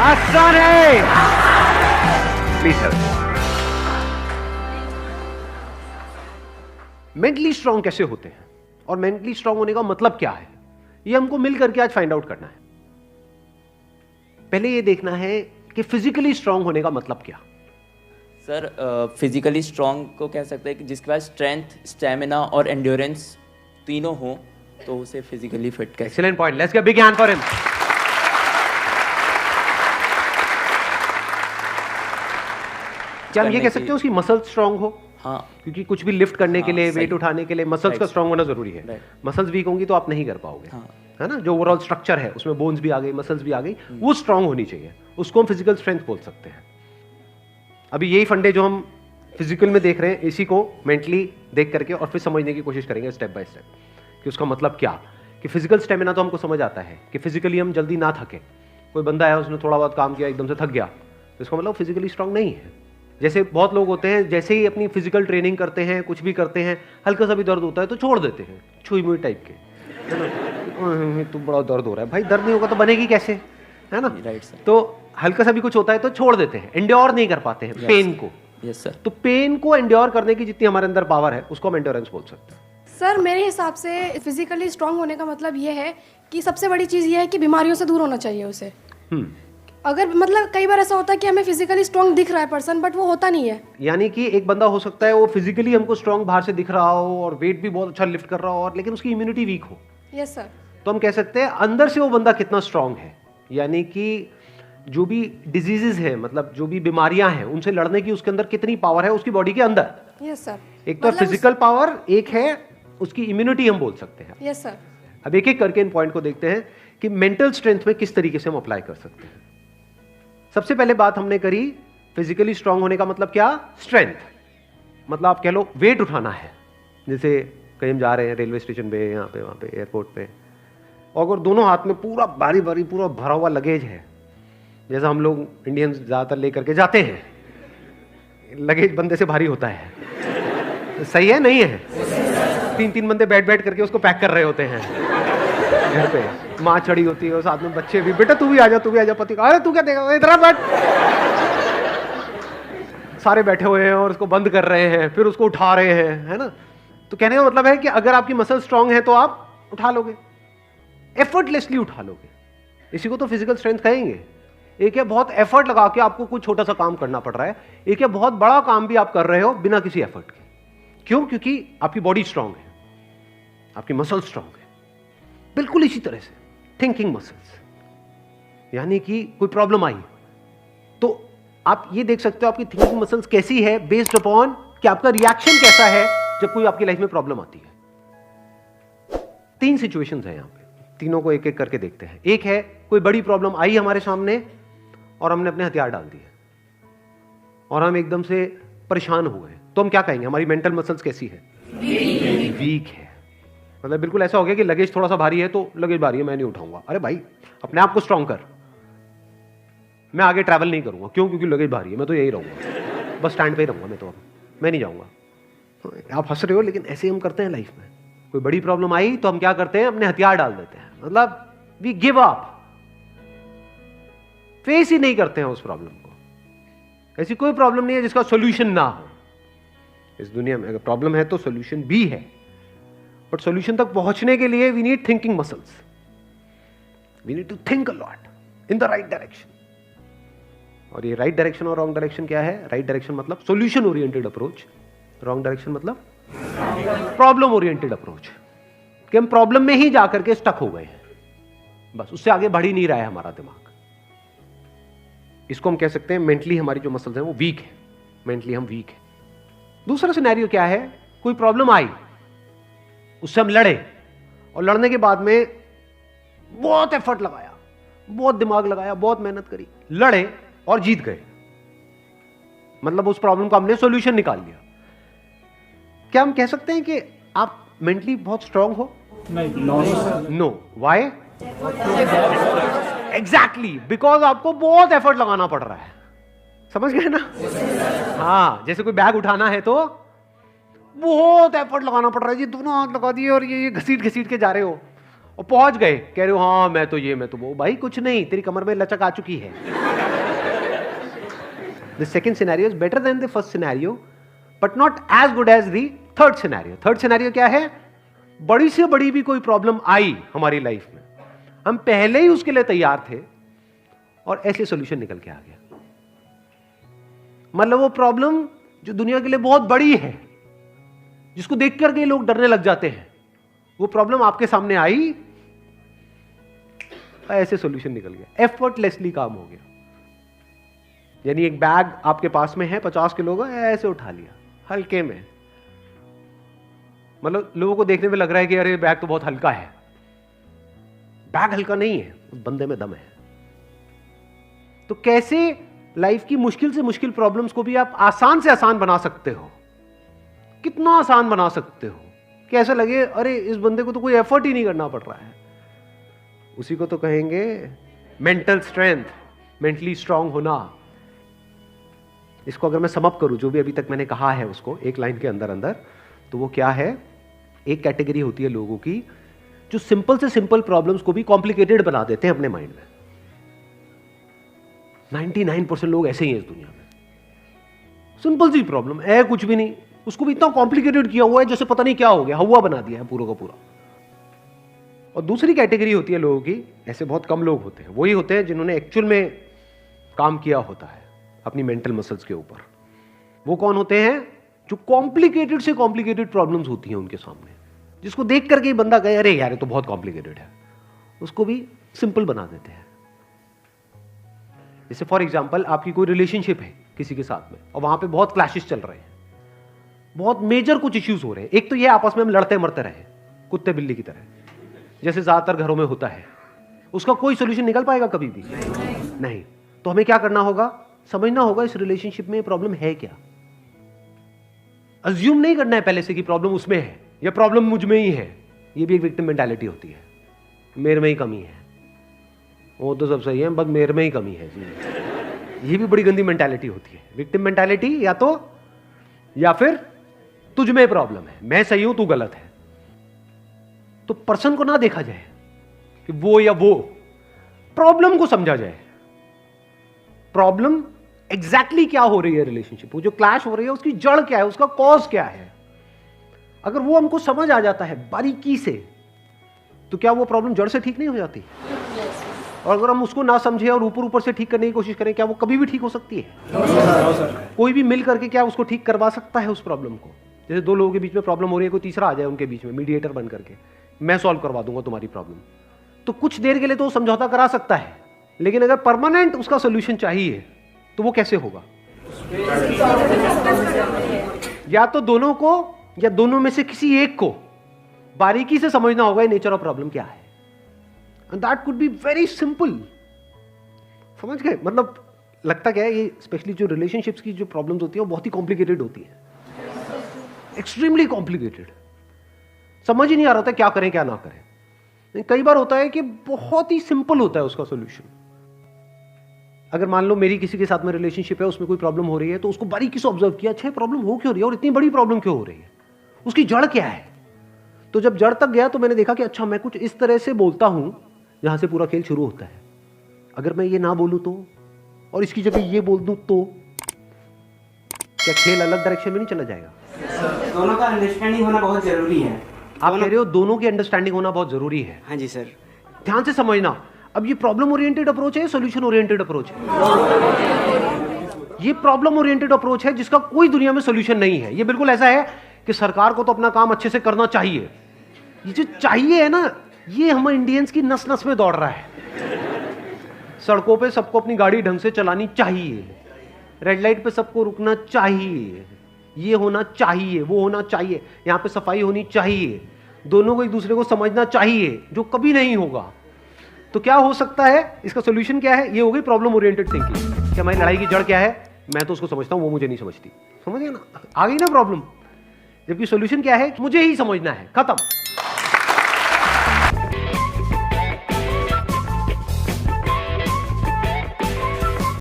आसान है। Please help. Mentally strong कैसे होते हैं और मेंटली स्ट्रांग होने का मतलब क्या है, ये हमको मिल करके आज फाइंड आउट करना है। पहले ये देखना है कि फिजिकली स्ट्रांग होने का मतलब क्या। सर फिजिकली स्ट्रॉन्ग को कह सकते हैं कि जिसके पास स्ट्रेंथ, स्टेमिना और एंड्योरेंस तीनों हो तो उसे फिजिकली फिट कह। Excellent point, let's give big hand for him. क्या हम ये कह सकते हैं उसकी मसल स्ट्रांग हो? हाँ, क्योंकि कुछ भी लिफ्ट करने के लिए, सही। वेट उठाने के लिए मसल्स का स्ट्रांग होना जरूरी है। Right. मसल्स वीक होंगी तो आप नहीं कर पाओगे। हाँ। है ना, जो ओवरऑल स्ट्रक्चर है उसमें बोन्स भी आ गई, मसल्स भी आ गई, वो स्ट्रांग होनी चाहिए, उसको हम फिजिकल स्ट्रेंथ बोल सकते हैं। अभी यही फंडे जो हम फिजिकल में देख रहे हैं, इसी को मेंटली देख करके और फिर समझने की कोशिश करेंगे स्टेप बाय स्टेप कि उसका मतलब क्या। कि फिजिकल स्टेमिना तो हमको समझ आता है कि फिजिकली हम जल्दी ना थके। कोई बंदा है उसने थोड़ा बहुत काम किया एकदम से थक गया तो इसका मतलब फिजिकली स्ट्रांग नहीं है। जैसे बहुत लोग होते हैं, जैसे ही अपनी फिजिकल ट्रेनिंग करते हैं, कुछ भी करते हैं, हल्का सा भी दर्द होता है तो छोड़ देते हैं, छुई मुई टाइप के, है ना, तो बड़ा दर्द हो रहा है। भाई दर्द नहीं होगा तो बनेगी कैसे, है ना। Right sir. तो हल्का सा भी कुछ होता है तो छोड़ देते हैं, एंड्योर नहीं कर पाते हैं पेन को। Yes sir. तो पेन को एंड्योर करने की जितनी हमारे अंदर पावर है उसको हम एंड्योरेंस बोल सकते हैं। सर मेरे हिसाब से फिजिकली स्ट्रांग होने का मतलब ये है कि सबसे बड़ी चीज़ ये है कि बीमारियों से दूर होना चाहिए उसे। अगर मतलब कई बार ऐसा होता है कि हमें फिजिकली स्ट्रांग दिख रहा है पर्सन, बट वो होता नहीं है। यानी कि एक बंदा हो सकता है वो फिजिकली हमको स्ट्रांग बाहर से दिख रहा हो और वेट भी बहुत अच्छा लिफ्ट कर रहा हो, और लेकिन उसकी इम्यूनिटी वीक हो। Yes sir. तो हम कह सकते हैं अंदर से वो बंदा कितना स्ट्रांग है। यानी कि जो भी डिजीजेस हैं, मतलब जो भी बीमारियां हैं, उनसे लड़ने की उसके अंदर कितनी पावर है उसकी बॉडी के अंदर। Yes sir. एक तो फिजिकल पावर, एक है उसकी इम्यूनिटी हम बोल सकते हैं। Yes sir. अब एक एक करके इन पॉइंट को देखते हैं कि मेंटल स्ट्रेंथ में किस तरीके से हम अप्लाई कर सकते हैं। सबसे पहले बात हमने करी फिजिकली स्ट्रांग होने का मतलब क्या, स्ट्रेंथ। मतलब आप कह लो वेट उठाना है। जैसे कहीं हम जा रहे हैं रेलवे स्टेशन पे, यहाँ पे, वहाँ पे, एयरपोर्ट पे, और अगर दोनों हाथ में पूरा भारी भारी पूरा भरा हुआ लगेज है, जैसा हम लोग इंडियंस ज़्यादातर लेकर के जाते हैं, लगेज बंदे से भारी होता है, सही है नहीं है? तीन तीन बंदे बैठ बैठ करके उसको पैक कर रहे होते हैं घर पे, माँ चढ़ी होती है और साथ में बच्चे भी, बेटा तू भी आ जा, तू भी आ जा, पति अरे तू क्या देगा, इधर बैठ। सारे बैठे हुए हैं और उसको बंद कर रहे हैं, फिर उसको उठा रहे हैं, है ना। तो कहने का मतलब है कि अगर आपकी मसल स्ट्रांग है तो आप उठा लोगे, एफर्टलेसली उठा लोगे। इसी को तो फिजिकल स्ट्रेंथ कहेंगे। एक है बहुत एफर्ट लगा के आपको कुछ छोटा सा काम करना पड़ रहा है, एक है बहुत बड़ा काम भी आप कर रहे हो बिना किसी एफर्ट के। क्यों? क्योंकि आपकी बॉडी स्ट्रांग है, आपकी मसल स्ट्रांग है। बिल्कुल इसी तरह से थिंकिंग मसल्स, यानी कि कोई प्रॉब्लम आई तो आप ये देख सकते हो आपकी थिंकिंग मसल्स कैसी है, बेस्ड अपॉन कि आपका रिएक्शन कैसा है जब कोई आपकी लाइफ में प्रॉब्लम आती है। तीन सिचुएशंस हैं यहां पे, तीनों को एक एक करके देखते हैं। एक है कोई बड़ी प्रॉब्लम आई हमारे सामने और हमने अपने हथियार डाल दिए और हम एकदम से परेशान हो गए, तो हम क्या कहेंगे, हमारी मेंटल मसल्स कैसी है, वीक है। मतलब बिल्कुल ऐसा हो गया कि लगेज थोड़ा सा भारी है तो लगेज भारी है, मैं नहीं उठाऊंगा। अरे भाई अपने आप को स्ट्रांग कर, मैं आगे ट्रैवल नहीं करूंगा। क्यों? क्योंकि लगेज भारी है, मैं तो यही रहूंगा, बस स्टैंड पे ही रहूंगा मैं, तो अब मैं नहीं जाऊंगा। तो आप हंस रहे हो, लेकिन ऐसे हम करते हैं लाइफ में। कोई बड़ी प्रॉब्लम आई तो हम क्या करते हैं, अपने हथियार डाल देते हैं, मतलब वी गिव अप, फेस ही नहीं करते हैं उस प्रॉब्लम को। ऐसी कोई प्रॉब्लम नहीं है जिसका सोल्यूशन ना हो इस दुनिया में। अगर प्रॉब्लम है तो सोल्यूशन भी है, बट सोल्यूशन तक पहुंचने के लिए we need thinking muscles, we need to think a lot in the right direction. और ये राइट डायरेक्शन और रॉन्ग डायरेक्शन क्या है? राइट डायरेक्शन मतलब solution oriented approach, wrong direction मतलब प्रॉब्लम ओरिएंटेड अप्रोच, कि हम प्रॉब्लम में ही जाकर के स्टक हो गए हैं, बस उससे आगे बढ़ ही नहीं रहा है हमारा दिमाग। इसको हम कह सकते हैं मेंटली हमारी जो मसल्स हैं वो वीक है, मेंटली हम वीक है। दूसरा सिनेरियो क्या है, कोई प्रॉब्लम आई, उससे हम लड़े और लड़ने के बाद में बहुत एफर्ट लगाया, बहुत दिमाग लगाया, बहुत मेहनत करी, लड़े और जीत गए, मतलब उस प्रॉब्लम का हमने सॉल्यूशन निकाल लिया। क्या हम कह सकते हैं कि आप मेंटली बहुत स्ट्रांग हो? नो। व्हाई? एग्जैक्टली बिकॉज आपको बहुत एफर्ट लगाना पड़ रहा है। समझ गए ना? हाँ, जैसे कोई बैग उठाना है तो बहुत एफर्ट लगाना पड़ रहा है जी, दोनों हाथ लगा दिए और ये घसीट घसीट के जा रहे हो, और पहुंच गए, कह रहे हो हाँ मैं तो ये मैं तो वो। भाई कुछ नहीं, तेरी कमर में लचक आ चुकी है। The second scenario is better than the first scenario but not as good as the third scenario. Third scenario क्या है? बड़ी से बड़ी भी कोई प्रॉब्लम आई हमारी लाइफ में, हम पहले ही उसके लिए तैयार थे और ऐसे सॉल्यूशन निकल के आ गया। मतलब वो प्रॉब्लम जो दुनिया के लिए बहुत बड़ी है, जिसको देख करके लोग डरने लग जाते हैं, वो प्रॉब्लम आपके सामने आई, ऐसे सॉल्यूशन निकल गया, एफर्टलेसली काम हो गया। यानी एक बैग आपके पास में है 50 किलो का, ऐसे उठा लिया हल्के में। मतलब लोगों को देखने में लग रहा है कि अरे बैग तो बहुत हल्का है। बैग हल्का नहीं है, उस बंदे में दम है। तो कैसे लाइफ की मुश्किल से मुश्किल प्रॉब्लम्स को भी आप आसान से आसान बना सकते हो? कितना आसान बना सकते हो, कैसे लगे अरे इस बंदे को तो कोई एफर्ट ही नहीं करना पड़ रहा है। उसी को तो कहेंगे मेंटल स्ट्रेंथ, मेंटली स्ट्रांग होना। इसको अगर मैं समअप करूं, जो भी अभी तक मैंने कहा है उसको एक लाइन के अंदर अंदर, तो वो क्या है? एक कैटेगरी होती है लोगों की जो सिंपल से सिंपल प्रॉब्लम्स को भी कॉम्प्लिकेटेड बना देते हैं अपने माइंड में। 99% लोग ऐसे ही हैं इस दुनिया में। सिंपल सी प्रॉब्लम है, कुछ भी नहीं, उसको भी इतना कॉम्प्लिकेटेड किया हुआ है जैसे पता नहीं क्या हो गया, हवा बना दिया है पूरा का पूरा। और दूसरी कैटेगरी होती है लोगों की, ऐसे बहुत कम लोग होते हैं, वही होते हैं जिन्होंने एक्चुअल में काम किया होता है अपनी मेंटल मसल्स के ऊपर। वो कौन होते हैं? जो कॉम्प्लिकेटेड से कॉम्प्लिकेटेड प्रॉब्लम्स होती हैं उनके सामने, जिसको देख करके ही बंदा कहे अरे यार ये तो बहुत कॉम्प्लिकेटेड है, उसको भी सिंपल बना देते हैं। जैसे फॉर एग्जांपल आपकी कोई रिलेशनशिप है किसी के साथ में और वहां पे बहुत क्लैशेस चल रहे हैं, बहुत मेजर कुछ इश्यूज हो रहे हैं। एक तो ये आपस में हम लड़ते मरते रहे कुत्ते बिल्ली की तरह, जैसे ज्यादातर घरों में होता है। उसका कोई सोल्यूशन निकल पाएगा कभी भी? नहीं। तो हमें क्या करना होगा? समझना होगा इस रिलेशनशिप में प्रॉब्लम है क्या। अज्यूम नहीं करना है पहले से कि प्रॉब्लम उसमें है या प्रॉब्लम मुझ में ही है। ये भी एक विक्टिम मेंटालिटी होती है, मेरे में ही कमी है, वो तो सब सही है बस मेरे में ही कमी है जी। ये भी बड़ी गंदी मेंटालिटी होती है, विक्टिम मेंटालिटी। या फिर तुझ में प्रॉब्लम है, मैं सही हूं तू गलत है। तो पर्सन को ना देखा जाए कि वो या वो, प्रॉब्लम को समझा जाए। प्रॉब्लम एग्जैक्टली क्या हो रही है रिलेशनशिप, वो जो क्लैश हो रही है उसकी जड़ क्या है, उसका कॉज क्या है। अगर वो हमको समझ आ जाता है बारीकी से, तो क्या वो प्रॉब्लम जड़ से ठीक नहीं हो जाती? और अगर हम उसको ना समझे और ऊपर ऊपर से ठीक करने की कोशिश करें, क्या वो कभी भी ठीक हो सकती है? कोई भी मिल करके क्या उसको ठीक करवा सकता है उस प्रॉब्लम को? जैसे दो लोगों के बीच में प्रॉब्लम हो रही है, कोई तीसरा आ जाए उनके बीच में मीडिएटर बन करके, मैं सॉल्व करवा दूंगा तुम्हारी प्रॉब्लम, तो कुछ देर के लिए तो वो समझौता करा सकता है, लेकिन अगर परमानेंट उसका सोल्यूशन चाहिए तो वो कैसे होगा? या तो दोनों को या दोनों में से किसी एक को बारीकी से समझना होगा नेचर ऑफ प्रॉब्लम क्या है। And that could be very simple. समझ गए? मतलब लगता क्या है, ये स्पेशली जो रिलेशनशिप्स की जो प्रॉब्लम्स होती है वो बहुत ही कॉम्प्लिकेटेड होती है, एक्सट्रीमली कॉम्प्लिकेटेड। समझ ही नहीं आ रहा था क्या करें क्या ना करें। कई बार होता है कि बहुत ही सिंपल होता है उसका सोल्यूशन। अगर मान लो मेरी किसी के साथ में रिलेशनशिप है, उसमें कोई प्रॉब्लम हो रही है, तो उसको बारीकी से ऑब्जर्व किया, अच्छा प्रॉब्लम हो क्यों रही है और इतनी बड़ी प्रॉब्लम क्यों हो रही है, उसकी जड़ क्या है। तो जब जड़ तक गया तो मैंने देखा कि अच्छा मैं कुछ इस तरह से बोलता हूं जहां से पूरा खेल शुरू होता है। अगर मैं ये ना बोलूं तो, और इसकी जगह ये बोल दूं तो, क्या खेल अलग डायरेक्शन में नहीं चला जाएगा? दोनों का अंडरस्टैंडिंग होना बहुत जरूरी है। आप कह रहे हो दोनों की अंडरस्टैंडिंग होना बहुत जरूरी है। हाँ जी सर। ध्यान से समझना, अब ये प्रॉब्लम ओरिएंटेड अप्रोच है, सॉल्यूशन ओरिएंटेड अप्रोच है? ये प्रॉब्लम ओरिएंटेड अप्रोच है जिसका कोई दुनिया में सॉल्यूशन नहीं है। ये बिल्कुल ऐसा है कि सरकार को तो अपना काम अच्छे से करना चाहिए। ये जो चाहिए है ना, ये हम इंडियंस की नस नस में दौड़ रहा है। सड़कों पे सबको अपनी गाड़ी ढंग से चलानी चाहिए, रेड लाइट पे सबको रुकना चाहिए, ये होना चाहिए, वो होना चाहिए, यहाँ पे सफाई होनी चाहिए, दोनों को एक दूसरे को समझना चाहिए, जो कभी नहीं होगा। तो क्या हो सकता है, इसका सोल्यूशन क्या है? ये हो गई प्रॉब्लम ओरिएंटेड थिंकिंग कि हमारी लड़ाई की जड़ क्या है, मैं तो उसको समझता हूं, वो मुझे नहीं समझती। समझ गए ना? आ गई ना प्रॉब्लम। जबकि सोल्यूशन क्या है? मुझे ही समझना है, खत्म।